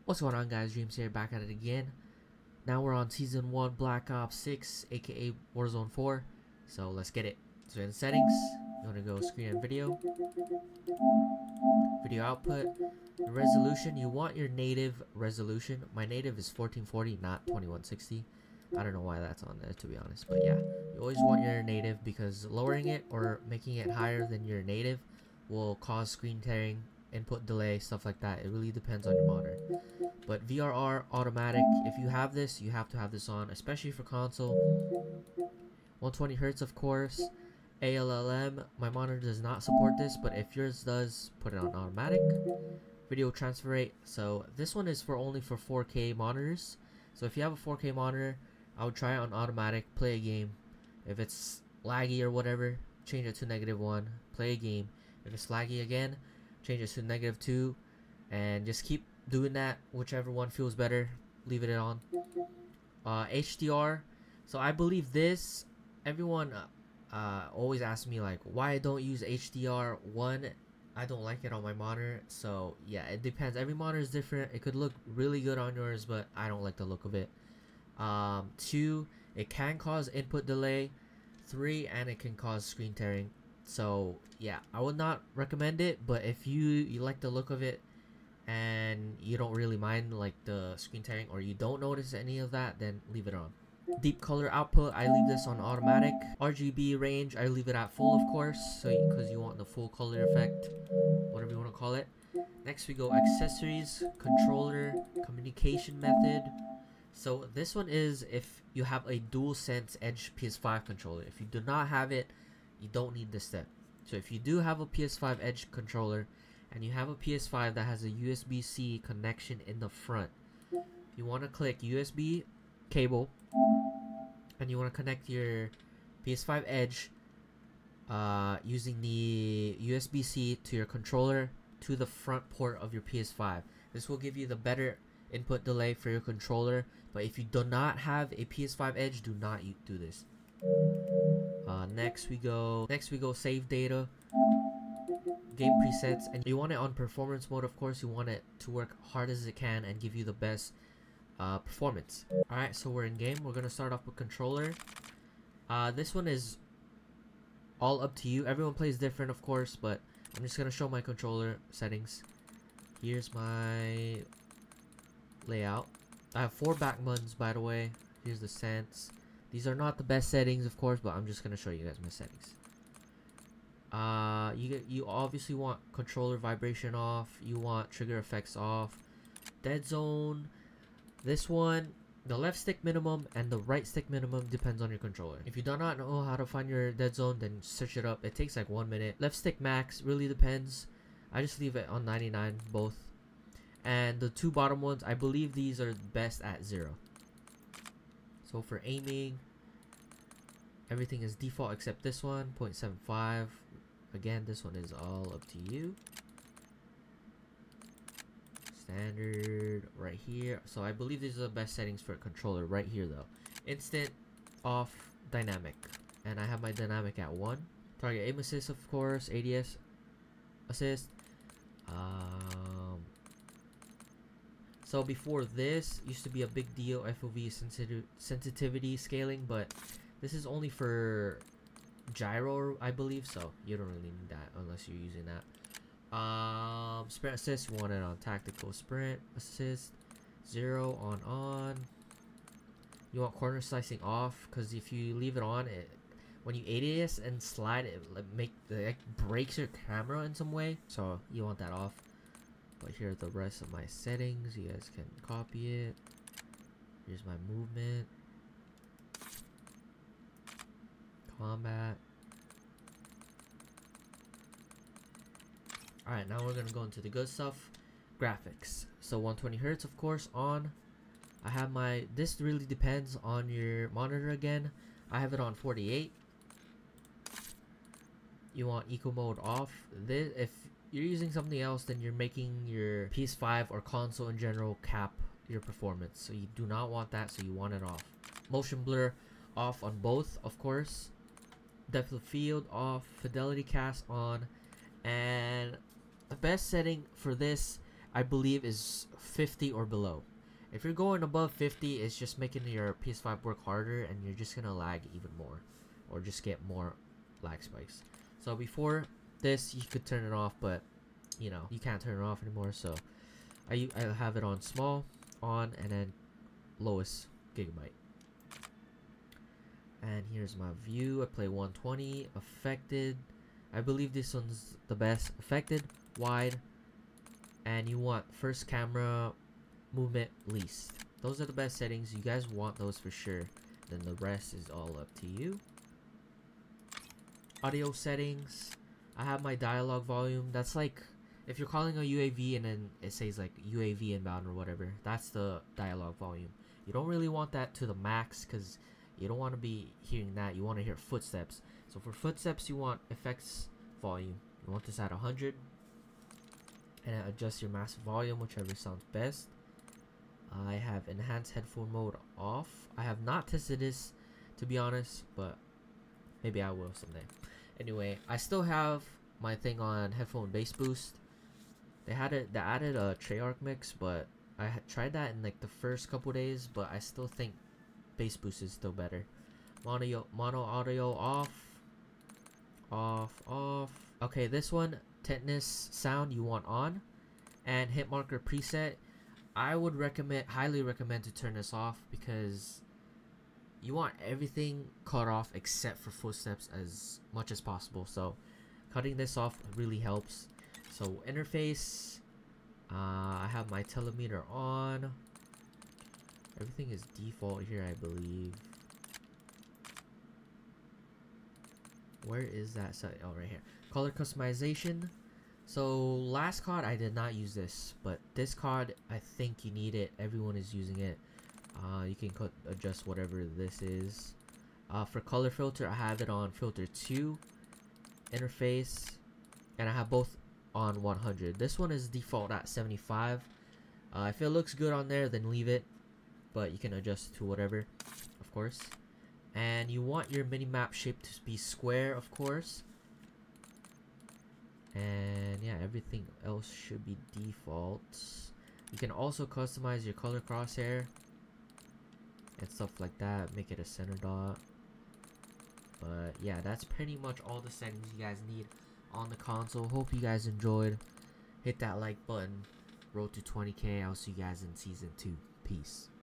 What's going on, guys? DreamSz here, back at it again. Now we're on Season 1 Black Ops 6, aka Warzone 4. So let's get it. So in settings, you want to go screen and video. Video output. The resolution, you want your native resolution. My native is 1440, not 2160. I don't know why that's on there, to be honest. But yeah, you always want your native because lowering it or making it higher than your native will cause screen tearing, input delay, stuff like that. It really depends on your monitor. But VRR automatic, if you have this, you have to have this on, especially for console. 120 Hz, of course. ALLM, my monitor does not support this, but if yours does, put it on automatic. Video transfer rate, so this one is only for 4K monitors. So if you have a 4K monitor, I would try it on automatic, play a game. If it's laggy or whatever, change it to -1, play a game. If it's laggy again, change it to -2, and just keep doing that. Whichever one feels better, leave it on. HDR, so I believe this, everyone always asks me like why I don't use HDR. One, I don't like it on my monitor, so yeah, it depends. Every monitor is different. It could look really good on yours, but I don't like the look of it. 2, it can cause input delay. 3, and it can cause screen tearing. So yeah, I would not recommend it, but if you like the look of it and you don't really mind like the screen tearing, or you don't notice any of that, then leave it on. Deep color output, I leave this on automatic. RGB range, I leave it at full, of course, so because you want the full color effect, whatever you want to call it. Next we go accessories, controller, communication method. So this one is if you have a DualSense Edge PS5 controller. If you do not have it, you don't need this step. So if you do have a PS5 Edge controller and you have a PS5 that has a USB-C connection in the front, you want to click USB cable and you want to connect your PS5 Edge using the USB-C to your controller to the front port of your PS5. This will give you the better input delay for your controller, but if you do not have a PS5 Edge, do not do this. Next we go save data, game presets, and you want it on performance mode. Of course, you want it to work hard as it can and give you the best performance. Alright, so we're in game. We're gonna start off with controller. This one is all up to you. Everyone plays different, of course, but I'm just gonna show my controller settings. Here's my layout. I have 4 back buttons, by the way. Here's the sense. These are not the best settings, of course, but I'm just gonna show you guys my settings. You obviously want controller vibration off. You want trigger effects off. Dead zone. This one, the left stick minimum and the right stick minimum depends on your controller. If you do not know how to find your dead zone, then search it up. It takes like 1 minute. Left stick max really depends. I just leave it on 99 both. And the 2 bottom ones, I believe these are best at 0. So for aiming, everything is default except this one, 0.75. Again, this one is all up to you. Standard right here. So I believe these are the best settings for a controller right here though. Instant, off, dynamic. And I have my dynamic at 1. Target aim assist, of course, ADS assist. So before this used to be a big deal, FOV sensitivity scaling, but this is only for gyro, I believe, so you don't really need that unless you're using that. Sprint assist, you want it on tactical sprint assist. 0 on. You want corner slicing off, because if you leave it on, when you ADS and slide, it breaks your camera in some way, so you want that off. But here are the rest of my settings. You guys can copy it. Here's my movement, combat. Alright, now we're gonna go into the good stuff. Graphics. So 120 Hz, of course, on. I have this really depends on your monitor again. I have it on 48. You want eco mode off. If you're using something else, then you're making your PS5 or console in general cap your performance, so you do not want that, so you want it off. Motion blur off on both, of course. Depth of field off. Fidelity cast on. And the best setting for this I believe, is 50 or below. If you're going above 50, it's just making your PS5 work harder, and you're just gonna lag even more, or just get more lag spikes. So before this, you could turn it off, but you know, you can't turn it off anymore. So I have it on small, on, and then lowest gigabyte. And here's my view. I play 120 affected. I believe this one's the best. Affected, wide, and you want first camera movement least. Those are the best settings. You guys want those for sure. Then the rest is all up to you. Audio settings. I have my dialogue volume. That's like if you're calling a UAV and then it says like UAV inbound or whatever. That's the dialogue volume. You don't really want that to the max because you don't want to be hearing that. You want to hear footsteps. So for footsteps, you want effects volume. You want this at 100. And adjust your massive volume, whichever sounds best. I have enhanced headphone mode off. I have not tested this, to be honest, but maybe I will someday. Anyway, I still have my thing on headphone bass boost. They added a Treyarch mix, but I had tried that in like the first couple days, but I still think bass boost is still better. Mono audio off. Okay, this one, tetanus sound, you want on, and hit marker preset. I would highly recommend to turn this off because you want everything cut off except for footsteps as much as possible. So cutting this off really helps. So interface, I have my telemeter on. Everything is default here, I believe. Where is that set? Oh, right here. Color customization. So last COD I did not use this, but this COD I think you need it. Everyone is using it. You can adjust whatever this is. For color filter, I have it on filter 2, interface, and I have both on 100. This one is default at 75. If it looks good on there, then leave it, but you can adjust to whatever, of course. And you want your minimap shape to be square, of course. And yeah, everything else should be default. You can also customize your color crosshair and stuff like that, make it a center dot. But yeah, that's pretty much all the settings you guys need on the console. Hope you guys enjoyed. Hit that like button. Road to 20K. I'll see you guys in season 2. Peace.